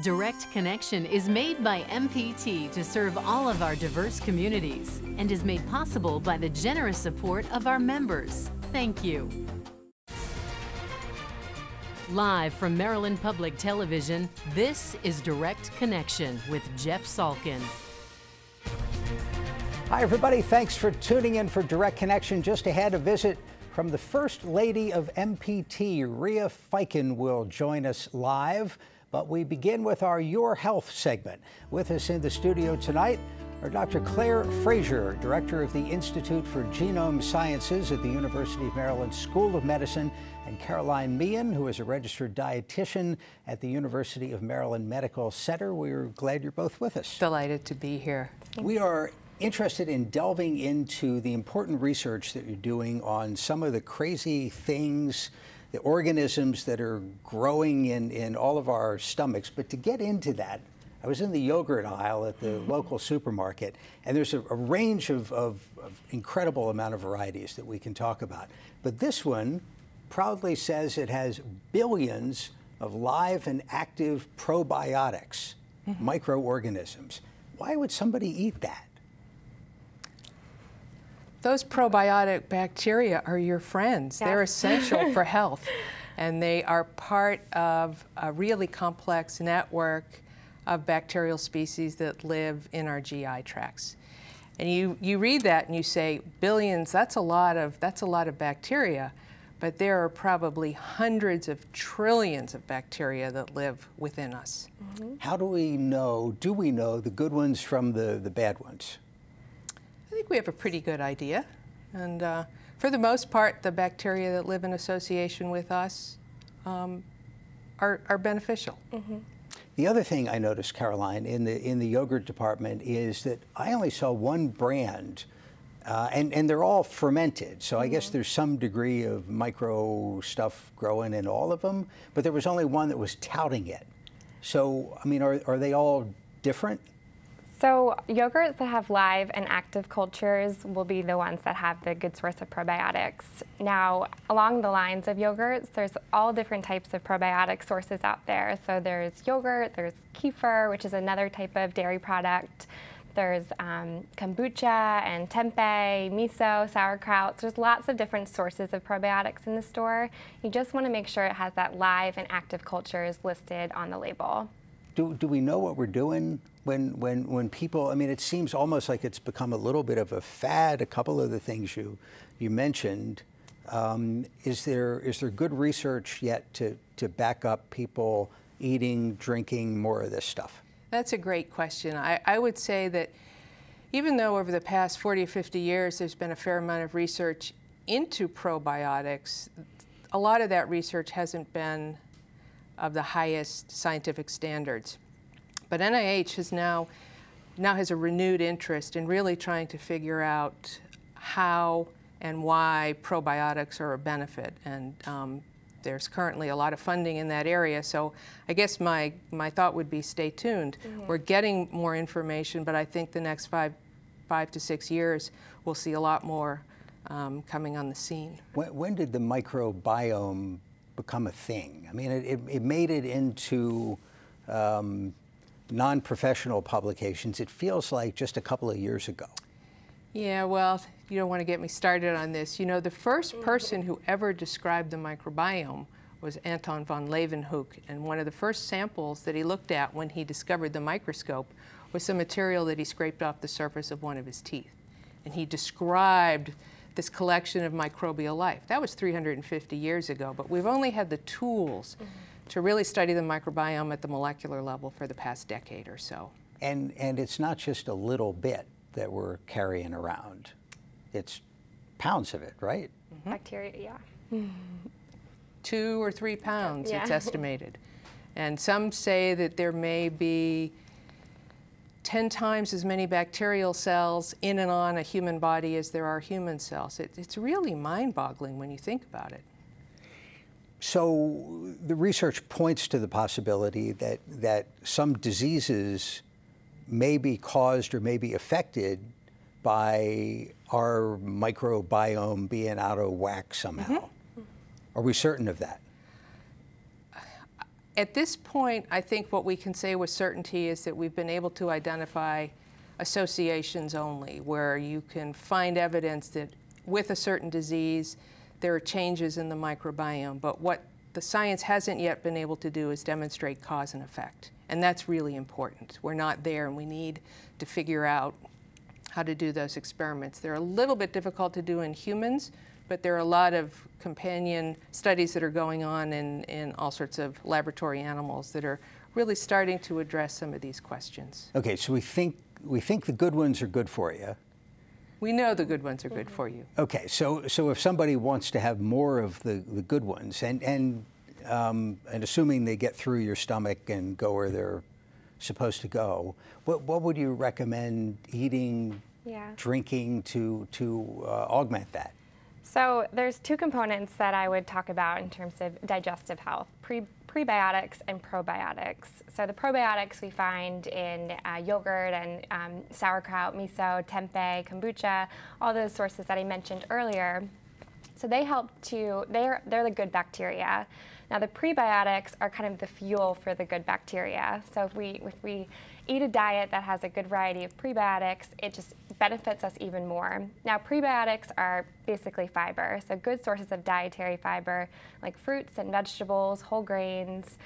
Direct Connection is made by MPT to serve all of our diverse communities and is made possible by the generous support of our members. Thank you. Live from Maryland Public Television, this is Direct Connection with Jeff Salkin. Hi everybody, thanks for tuning in for Direct Connection. Just ahead, a visit from the First Lady of MPT, Rhea Fiken, will join us live. But we begin with our Your Health segment. With us in the studio tonight are Dr. Claire Frazier, Director of the Institute for Genome Sciences at the University of Maryland School of Medicine, and Caroline Meehan, who is a registered dietitian at the University of Maryland Medical Center. We're glad you're both with us. Delighted to be here. We are interested in delving into the important research that you're doing on some of the crazy things, the organisms that are growing in all of our stomachs. But to get into that, I was in the yogurt aisle at the local supermarket, and there's a range of incredible amount of varieties that we can talk about. But this one proudly says it has billions of live and active probiotics, microorganisms. Why would somebody eat that? Those probiotic bacteria are your friends. Yes. They're essential for health, and they are part of a really complex network of bacterial species that live in our GI tracts. And you read that and you say, billions, that's a lot of bacteria, but there are probably hundreds of trillions of bacteria that live within us. How do we know the good ones from the bad ones? I think we have a pretty good idea, and for the most part, the bacteria that live in association with us are beneficial. The other thing I noticed, Caroline, in the yogurt department is that I only saw one brand, and they're all fermented, so I guess there's some degree of micro stuff growing in all of them, but there was only one that was touting it. So, I mean, are they all different? So yogurts that have live and active cultures will be the ones that have the good source of probiotics. Now, along the lines of yogurts, there's all different types of probiotic sources out there. So there's yogurt, there's kefir, which is another type of dairy product. There's kombucha and tempeh, miso, sauerkraut. So there's lots of different sources of probiotics in the store. You just want to make sure it has that live and active cultures listed on the label. Do we know what we're doing when people, I mean, it seems almost like it's become a little bit of a fad, a couple of the things you mentioned. Is there good research yet to back up people eating, drinking more of this stuff? That's a great question. I would say that even though over the past 40 or 50 years there's been a fair amount of research into probiotics, a lot of that research hasn't been of the highest scientific standards. But NIH has now has a renewed interest in really trying to figure out how and why probiotics are a benefit. And there's currently a lot of funding in that area. So I guess my thought would be stay tuned. We're getting more information, but I think the next five to 6 years we'll see a lot more coming on the scene. When did the microbiome become a thing? I mean, it made it into non-professional publications. It feels like just a couple of years ago. Yeah, well, you don't want to get me started on this. You know, the first person who ever described the microbiome was Anton von Leeuwenhoek, and one of the first samples that he looked at when he discovered the microscope was some material that he scraped off the surface of one of his teeth. And he described this collection of microbial life. That was 350 years ago, but we've only had the tools to really study the microbiome at the molecular level for the past decade or so. And it's not just a little bit that we're carrying around. It's pounds of it, right? Bacteria, yeah. 2 or 3 pounds, it's estimated. And some say that there may be 10 times as many bacterial cells in and on a human body as there are human cells. It's really mind-boggling when you think about it. So the research points to the possibility that some diseases may be caused or may be affected by our microbiome being out of whack somehow. Are we certain of that? At this point, I think what we can say with certainty is that we've been able to identify associations only, where you can find evidence that with a certain disease, there are changes in the microbiome. But what the science hasn't yet been able to do is demonstrate cause and effect. And that's really important. We're not there, and we need to figure out how to do those experiments. They're a little bit difficult to do in humans, but there are a lot of companion studies that are going on in all sorts of laboratory animals that are really starting to address some of these questions. Okay, so we think the good ones are good for you. We know the good ones are good for you. Okay, so if somebody wants to have more of the good ones, and assuming they get through your stomach and go where they're supposed to go, what would you recommend eating, drinking to augment that? So there's two components that I would talk about in terms of digestive health, prebiotics and probiotics. So the probiotics we find in yogurt and sauerkraut, miso, tempeh, kombucha, all those sources that I mentioned earlier. So they help they're the good bacteria. Now the prebiotics are kind of the fuel for the good bacteria. So if we eat a diet that has a good variety of prebiotics, it just benefits us even more. Now prebiotics are basically fiber, so good sources of dietary fiber like fruits and vegetables, whole grains.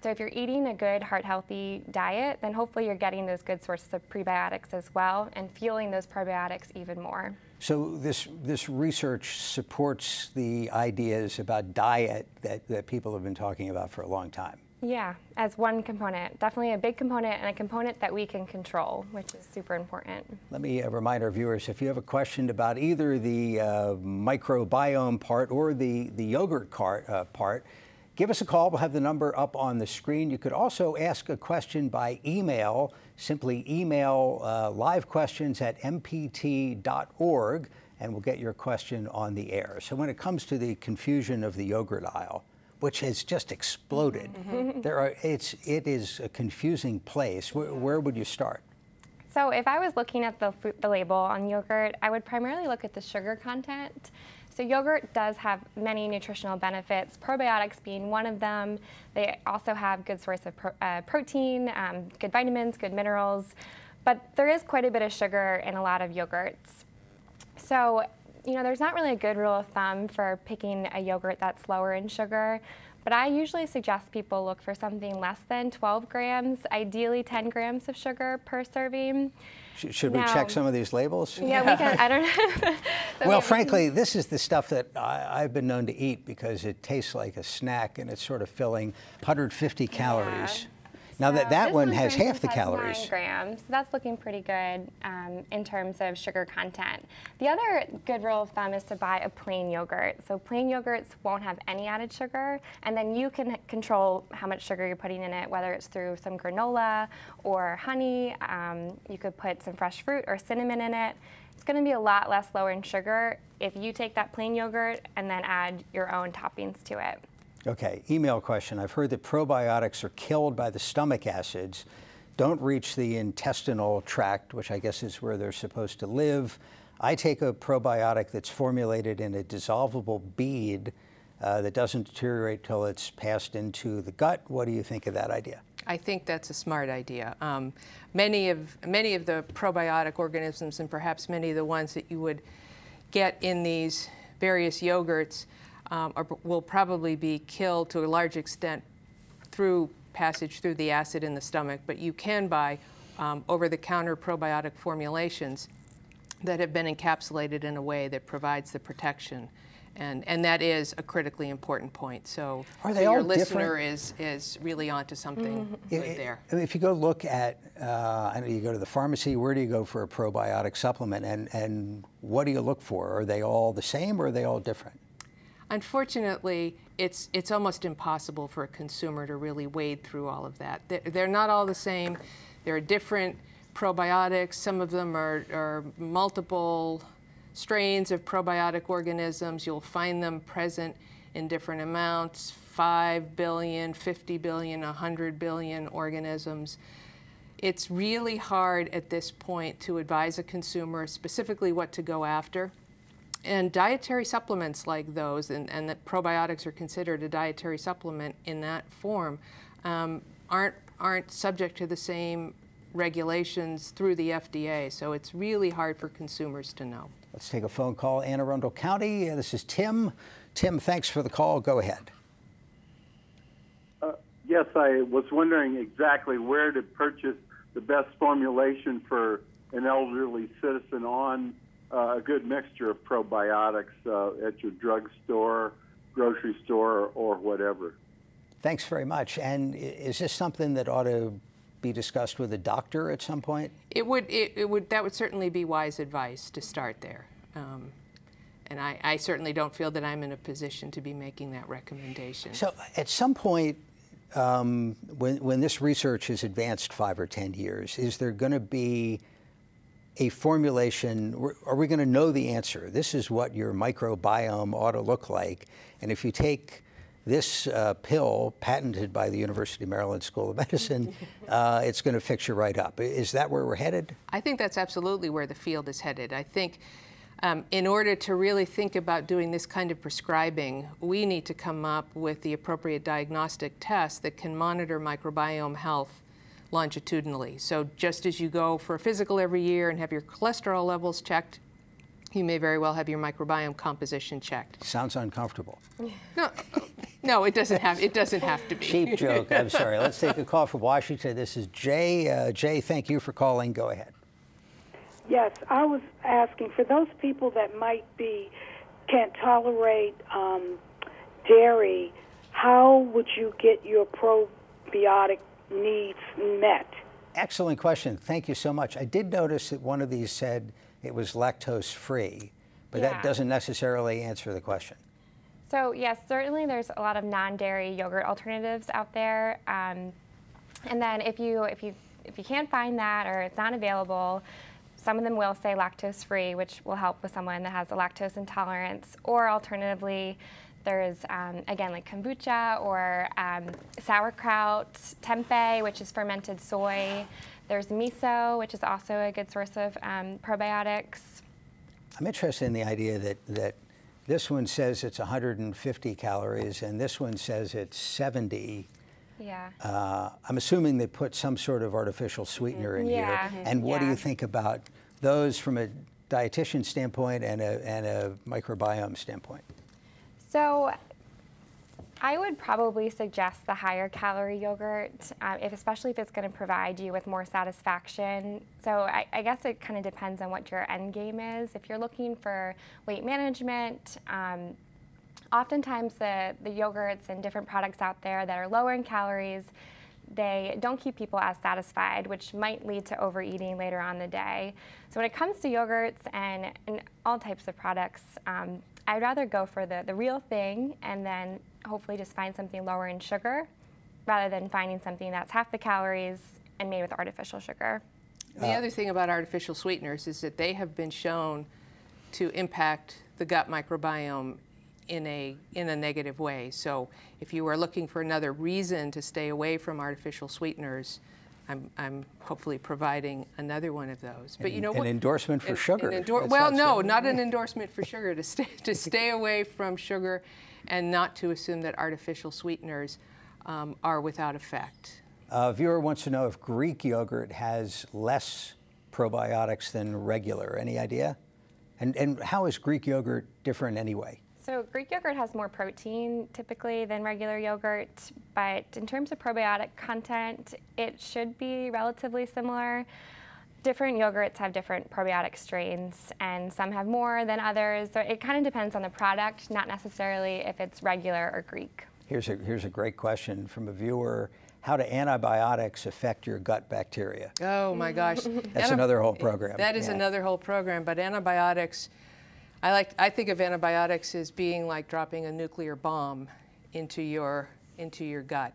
So if you're eating a good heart-healthy diet, then hopefully you're getting those good sources of prebiotics as well and fueling those probiotics even more. So this research supports the ideas about diet that people have been talking about for a long time. Yeah, as one component. Definitely a big component and a component that we can control, which is super important. Let me remind our viewers, if you have a question about either the microbiome part or the yogurt part, give us a call. We'll have the number up on the screen. You could also ask a question by email. Simply email livequestions@mpt.org, and we'll get your question on the air. So when it comes to the confusion of the yogurt aisle, which has just exploded, it is a confusing place. Where would you start? So if I was looking at the label on yogurt, I would primarily look at the sugar content. So yogurt does have many nutritional benefits, probiotics being one of them. They also have good source of protein, good vitamins, good minerals, but there is quite a bit of sugar in a lot of yogurts. So, there's not really a good rule of thumb for picking a yogurt that's lower in sugar, but I usually suggest people look for something less than 12 grams, ideally 10 grams of sugar per serving. Should we check some of these labels? Yeah, we can. I don't know. Well, frankly, this is the stuff that I've been known to eat because it tastes like a snack and it's sort of filling. 150 calories. Yeah. Now so that one for has half instance, the calories. 9 grams. So that's looking pretty good in terms of sugar content. The other good rule of thumb is to buy a plain yogurt. So plain yogurts won't have any added sugar, and then you can control how much sugar you're putting in it, whether it's through some granola or honey. You could put some fresh fruit or cinnamon in it. It's going to be a lot less lower in sugar if you take that plain yogurt and then add your own toppings to it. Okay, email question. I've heard that probiotics are killed by the stomach acids, don't reach the intestinal tract, which I guess is where they're supposed to live. I take a probiotic that's formulated in a dissolvable bead that doesn't deteriorate till it's passed into the gut. What do you think of that idea? I think that's a smart idea. Many of the probiotic organisms, and perhaps many of the ones that you would get in these various yogurts, will probably be killed to a large extent through passage through the acid in the stomach, but you can buy over-the-counter probiotic formulations that have been encapsulated in a way that provides the protection. And that is a critically important point. So your listener is really onto something right there. If you go look at, I know you go to the pharmacy, where do you go for a probiotic supplement, and what do you look for? Are they all the same or are they all different? Unfortunately, it's almost impossible for a consumer to really wade through all of that. They're not all the same. There are different probiotics. Some of them are multiple strains of probiotic organisms. You'll find them present in different amounts, 5 billion, 50 billion, 100 billion organisms. It's really hard at this point to advise a consumer specifically what to go after. And dietary supplements like those, and that probiotics are considered a dietary supplement in that form, aren't subject to the same regulations through the FDA. So it's really hard for consumers to know. Let's take a phone call. Anne Arundel County. This is Tim. Tim, thanks for the call. Go ahead. Yes, I was wondering exactly where to purchase the best formulation for an elderly citizen on a good mixture of probiotics at your drugstore, grocery store, or whatever. Thanks very much. And is this something that ought to be discussed with a doctor at some point? That would certainly be wise advice to start there. And I certainly don't feel that I'm in a position to be making that recommendation. So at some point, when this research is advanced 5 or 10 years, is there going to be a formulation? Are we going to know the answer? This is what your microbiome ought to look like. And if you take this pill patented by the University of Maryland School of Medicine, it's going to fix you right up. Is that where we're headed? I think that's absolutely where the field is headed. I think in order to really think about doing this kind of prescribing, we need to come up with the appropriate diagnostic tests that can monitor microbiome health longitudinally. So just as you go for a physical every year and have your cholesterol levels checked, you may very well have your microbiome composition checked. Sounds uncomfortable. No, it doesn't have to be. Cheap joke. I'm sorry. Let's take a call from Washington. This is Jay. Jay, thank you for calling. Go ahead. Yes, I was asking for those people that can't tolerate dairy, how would you get your probiotic needs met? Excellent question. Thank you so much. I did notice that one of these said it was lactose-free, but that doesn't necessarily answer the question. So yes, certainly there's a lot of non-dairy yogurt alternatives out there. And then if you can't find that or it's not available, some of them will say lactose-free, which will help with someone that has a lactose intolerance. Or alternatively, there's, again, like kombucha or sauerkraut, tempeh, which is fermented soy. There's miso, which is also a good source of probiotics. I'm interested in the idea that this one says it's 150 calories and this one says it's 70. Yeah. I'm assuming they put some sort of artificial sweetener in here. And what do you think about those from a dietitian standpoint and a microbiome standpoint? So I would probably suggest the higher calorie yogurt, especially if it's going to provide you with more satisfaction. So I guess it kind of depends on what your end game is. If you're looking for weight management, oftentimes the yogurts and different products out there that are lower in calories, they don't keep people as satisfied, which might lead to overeating later on in the day. So when it comes to yogurts and all types of products, I'd rather go for the real thing and then hopefully just find something lower in sugar rather than finding something that's half the calories and made with artificial sugar. The other thing about artificial sweeteners is that they have been shown to impact the gut microbiome in a negative way. So if you are looking for another reason to stay away from artificial sweeteners, I'm hopefully providing another one of those. But you know, an endorsement for sugar. Well, no, not an endorsement for sugar. To stay away from sugar, and not to assume that artificial sweeteners are without effect. A viewer wants to know if Greek yogurt has less probiotics than regular. Any idea? And how is Greek yogurt different anyway? So Greek yogurt has more protein typically than regular yogurt, but in terms of probiotic content, it should be relatively similar. Different yogurts have different probiotic strains, and some have more than others. So it kind of depends on the product, not necessarily if it's regular or Greek. Here's a great question from a viewer. How do antibiotics affect your gut bacteria? Oh my gosh. That's another whole program. That is another whole program, but antibiotics, I think of antibiotics as being like dropping a nuclear bomb into your gut.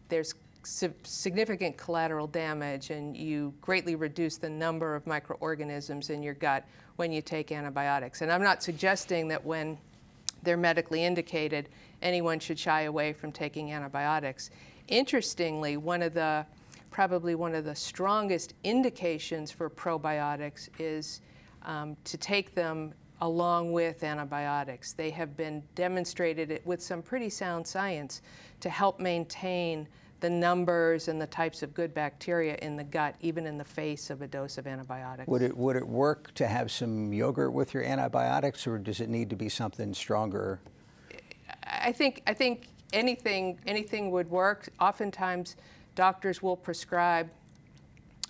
There's significant collateral damage, and you greatly reduce the number of microorganisms in your gut when you take antibiotics. And I'm not suggesting that when they're medically indicated, anyone should shy away from taking antibiotics. Interestingly, probably one of the strongest indications for probiotics is to take them along with antibiotics. They have been demonstrated with some pretty sound science to help maintain the numbers and the types of good bacteria in the gut, even in the face of a dose of antibiotics. Would it work to have some yogurt with your antibiotics, or does it need to be something stronger? I think anything would work. Oftentimes, doctors will prescribe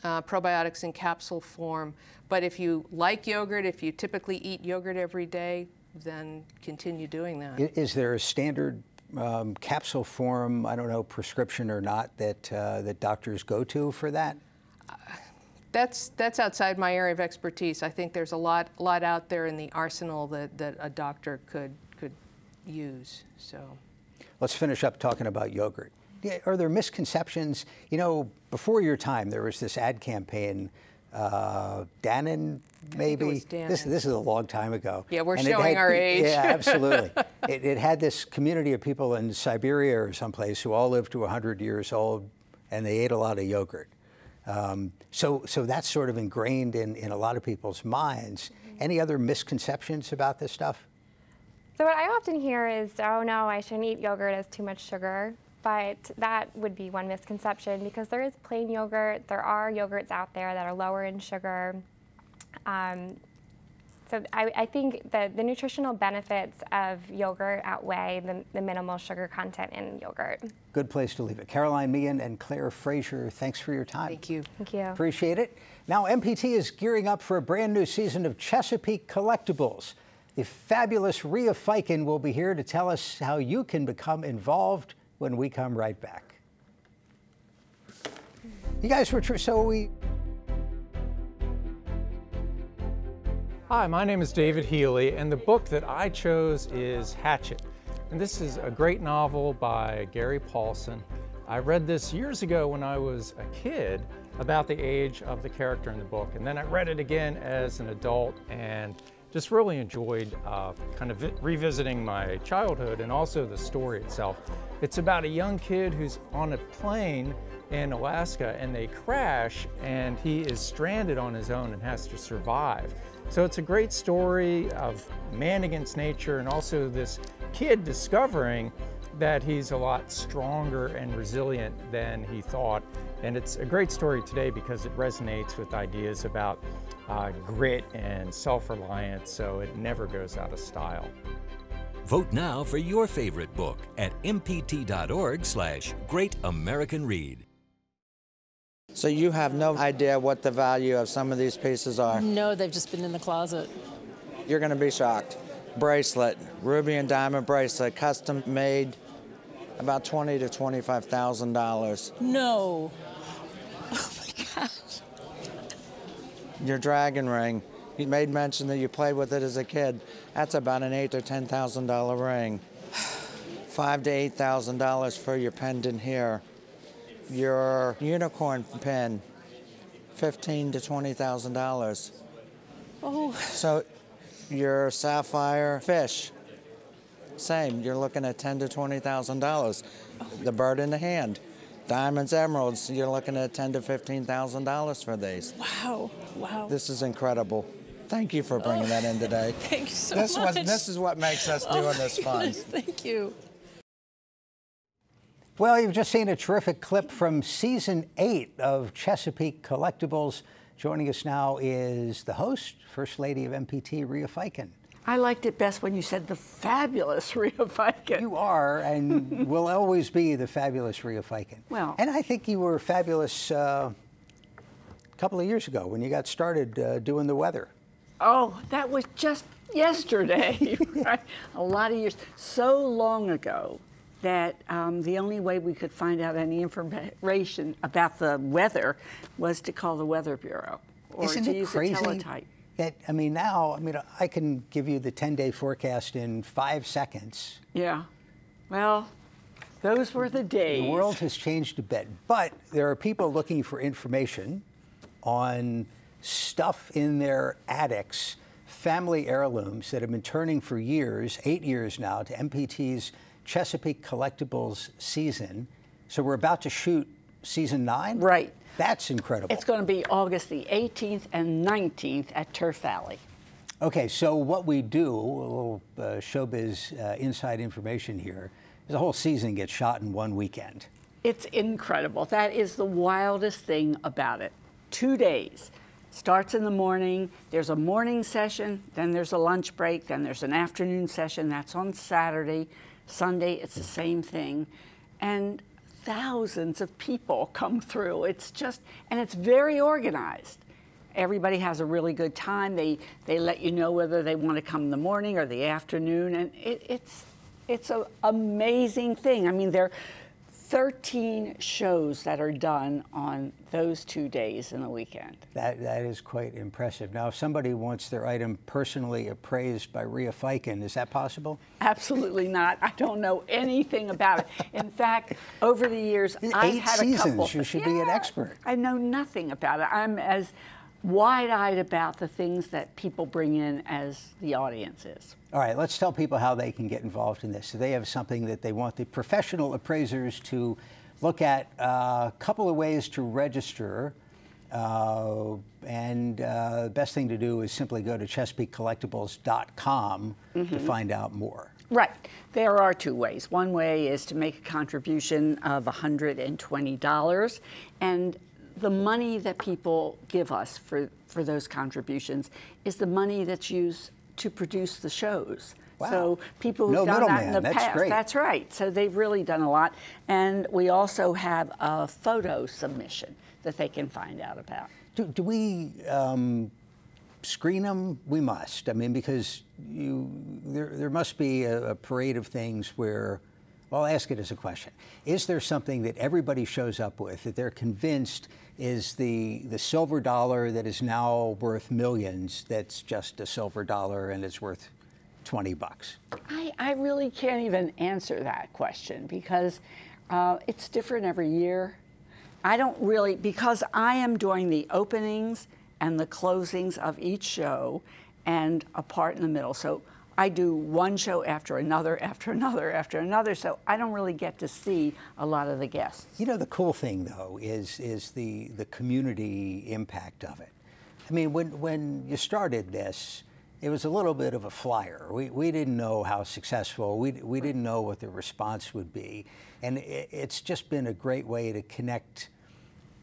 probiotics in capsule form, but if you like yogurt, if you typically eat yogurt every day, then continue doing that. Is there a standard capsule form, I don't know, prescription or not, that that doctors go to for that? That's outside my area of expertise. I think there's a lot out there in the arsenal that a doctor could use. So, let's finish up talking about yogurt. Yeah, are there misconceptions? You know, before your time, there was this ad campaign, Dannon, maybe? I think it was Dannon. This is a long time ago. Yeah, we're showing our age. Yeah, absolutely. It had this community of people in Siberia or someplace who all lived to 100 years old, and they ate a lot of yogurt. So that's sort of ingrained in a lot of people's minds. Any other misconceptions about this stuff? So what I often hear is, oh no, I shouldn't eat yogurt, it's too much sugar. But that would be one misconception, because there is plain yogurt. There are yogurts out there that are lower in sugar. So I think that the nutritional benefits of yogurt outweigh the minimal sugar content in yogurt. Good place to leave it. Caroline Meehan and Claire Frazier, thanks for your time. Thank you. Thank you. Appreciate it. Now, MPT is gearing up for a brand new season of Chesapeake Collectibles. The fabulous Rhea Fiken will be here to tell us how you can become involved when we come right back. You guys were Hi, my name is David Healy, and the book that I chose is Hatchet. And this is a great novel by Gary Paulson. I read this years ago when I was a kid, about the age of the character in the book. And then I read it again as an adult and just really enjoyed kind of revisiting my childhood and also the story itself. It's about a young kid who's on a plane in Alaska and they crash and he is stranded on his own and has to survive. So it's a great story of man against nature and also this kid discovering that he's a lot stronger and resilient than he thought. And it's a great story today because it resonates with ideas about grit and self-reliance, so it never goes out of style. Vote now for your favorite book at mpt.org/greatamericanread. So you have no idea what the value of some of these pieces are? No, they've just been in the closet. You're going to be shocked. Bracelet, ruby and diamond bracelet, custom made, about $20,000 to $25,000. No. Oh my gosh. Your dragon ring, you made mention that you played with it as a kid. That's about an $8,000 to $10,000 ring. $5,000 to $8,000 for your pendant here. Your unicorn pin, $15,000 to $20,000. Oh. So your sapphire fish, same. You're looking at $10,000 to $20,000. The bird in the hand, diamonds, emeralds. You're looking at $10,000 to $15,000 for these. Wow! Wow! This is incredible. Thank you for bringing that in today. Thank you so much. This is what makes us doing this fun. Thank you. Well, you've just seen a terrific clip from Season 8 of Chesapeake Collectibles. Joining us now is the host, First Lady of MPT, Rhea Fiken. I liked it best when you said the fabulous Rhea Fiken. You are, and will always be the fabulous Rhea Fiken. Well, and I think you were fabulous a couple of years ago when you got started doing the weather. Oh, that was just yesterday, right? A lot of years, so long ago that the only way we could find out any information about the weather was to call the Weather Bureau or Isn't to it use crazy a teletype. That, now, I can give you the 10-day forecast in 5 seconds. Yeah. Well, those were the days. The world has changed a bit, but there are people looking for information on stuff in their attics, family heirlooms that have been turning for years, 8 years now, to MPT's Chesapeake Collectibles season. So we're about to shoot season 9? Right. That's incredible. It's going to be August the 18th and 19th at Turf Valley. Okay, so what we do, a little showbiz inside information here, is the whole season gets shot in one weekend. It's incredible. That is the wildest thing about it. 2 days. Starts in the morning, there's a morning session, then there's a lunch break, then there's an afternoon session, that's on Saturday. Sunday, it's the same thing. And thousands of people come through. It's just, and it's very organized. Everybody has a really good time. They let you know whether they want to come in the morning or the afternoon, and it's an amazing thing. I mean, there are 13 shows that are done on those 2 days in the weekend. That is quite impressive. Now, if somebody wants their item personally appraised by Rhea Fiken, is that possible? Absolutely not. I don't know anything about it. In fact, over the years, I've had a couple. 8 seasons. You should be an expert. I know nothing about it. I'm as wide-eyed about the things that people bring in as the audience is. All right, let's tell people how they can get involved in this. So they have something that they want the professional appraisers to look at. A couple of ways to register. The best thing to do is simply go to ChesapeakeCollectibles.com to find out more. Right. There are 2 ways. One way is to make a contribution of $120, and the money that people give us for those contributions is the money that's used to produce the shows. Wow. So people who've done that in the past. Great. That's right. So they've really done a lot. And we also have a photo submission that they can find out about. Do we screen them? We must. I mean, because there must be a parade of things where, well, I'll ask it as a question. Is there something that everybody shows up with that they're convinced is the silver dollar that is now worth millions, that's just a silver dollar and it's worth $20? I really can't even answer that question because it's different every year. I don't really, because I am doing the openings and the closings of each show and a part in the middle. So I do one show after another, after another, after another, so I don't really get to see a lot of the guests. You know, the cool thing, though, is the community impact of it. I mean, when you started this, it was a little bit of a flyer. We didn't know how successful, we didn't know what the response would be. And it's just been a great way to connect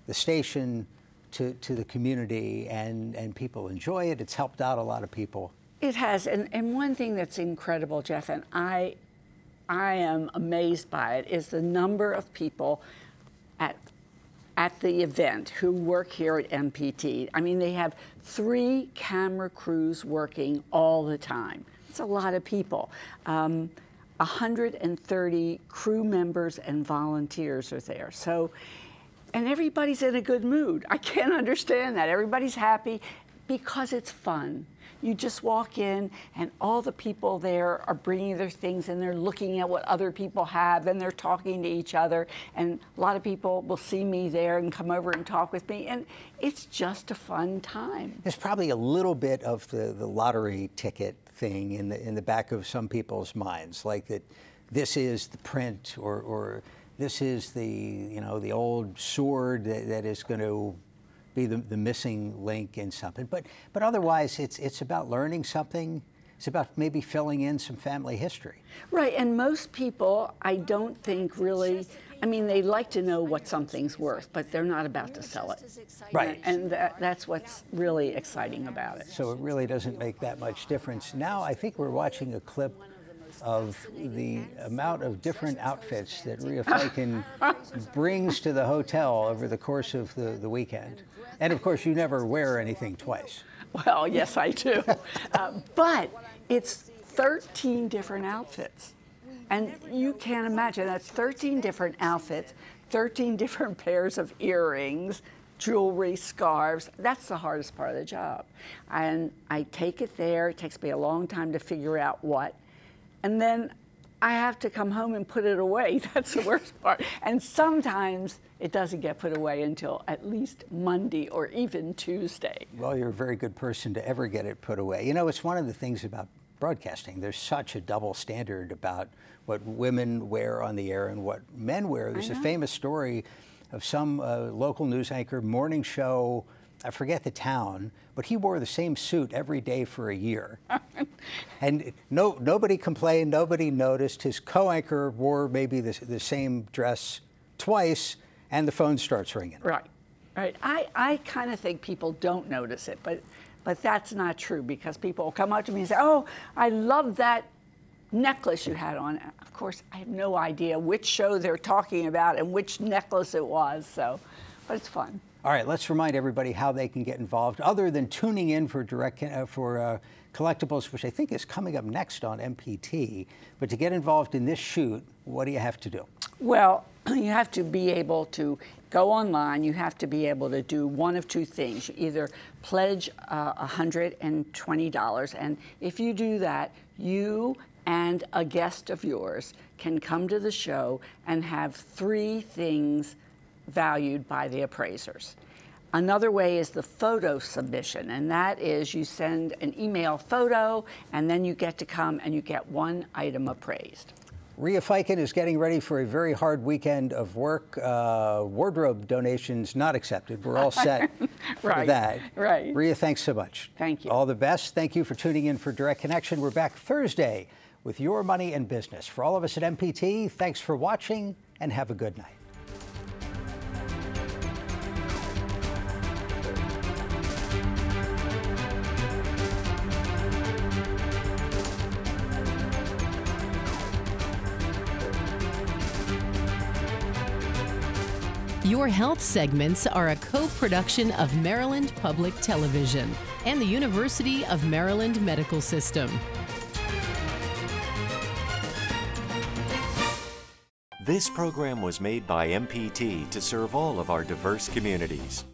the station to the community, and people enjoy it. It's helped out a lot of people. It has, and one thing that's incredible, Jeff, and I am amazed by it, is the number of people at the event who work here at MPT. I mean, they have 3 camera crews working all the time. It's a lot of people. 130 crew members and volunteers are there. So, and everybody's in a good mood. I can't understand that. Everybody's happy because it's fun. You just walk in and all the people there are bringing their things and they're looking at what other people have and they're talking to each other, and a lot of people will see me there and come over and talk with me, and it's just a fun time. There's probably a little bit of the lottery ticket thing in the back of some people's minds, like that this is the print or this is the old sword that is going to be the missing link in something. But otherwise, it's about learning something. It's about maybe filling in some family history. Right, and most people, I don't think really, I mean, they like to know what something's worth, but they're not about to sell it. Right. And that's what's really exciting about it. So it really doesn't make that much difference. Now I think we're watching a clip of the amount of different outfits that Rhea Fiken brings to the hotel over the course of the weekend. And of course, you never wear anything twice. Well, yes, I do. But it's 13 different outfits. And you can't imagine, that's 13 different outfits, 13 different pairs of earrings, jewelry, scarves. That's the hardest part of the job. And I take it there. It takes me a long time to figure out what. And then I have to come home and put it away. That's the worst part. And sometimes it doesn't get put away until at least Monday or even Tuesday. Well, you're a very good person to ever get it put away. You know, it's one of the things about broadcasting. There's such a double standard about what women wear on the air and what men wear. There's a famous story of some local news anchor, morning show, I forget the town, but he wore the same suit every day for a year. And nobody complained, nobody noticed. His co-anchor wore maybe the same dress twice, and the phone starts ringing. Right, right. I kind of think people don't notice it, but that's not true, because people will come up to me and say, oh, I love that necklace you had on. Of course, I have no idea which show they're talking about and which necklace it was, so, but it's fun. All right, let's remind everybody how they can get involved, other than tuning in for collectibles, which I think is coming up next on MPT. But to get involved in this shoot, what do you have to do? Well, you have to be able to go online. You have to be able to do one of two things. You either pledge $120, and if you do that, you and a guest of yours can come to the show and have 3 things valued by the appraisers. Another way is the photo submission, and that is you send an email photo, and then you get to come and you get 1 item appraised. Rhea Fiken is getting ready for a very hard weekend of work. Wardrobe donations not accepted. We're all set for that. Right. Rhea, thanks so much. Thank you. All the best. Thank you for tuning in for Direct Connection. We're back Thursday with Your Money and Business. For all of us at MPT, thanks for watching and have a good night. Your health segments are a co-production of Maryland Public Television and the University of Maryland Medical System. This program was made by MPT to serve all of our diverse communities.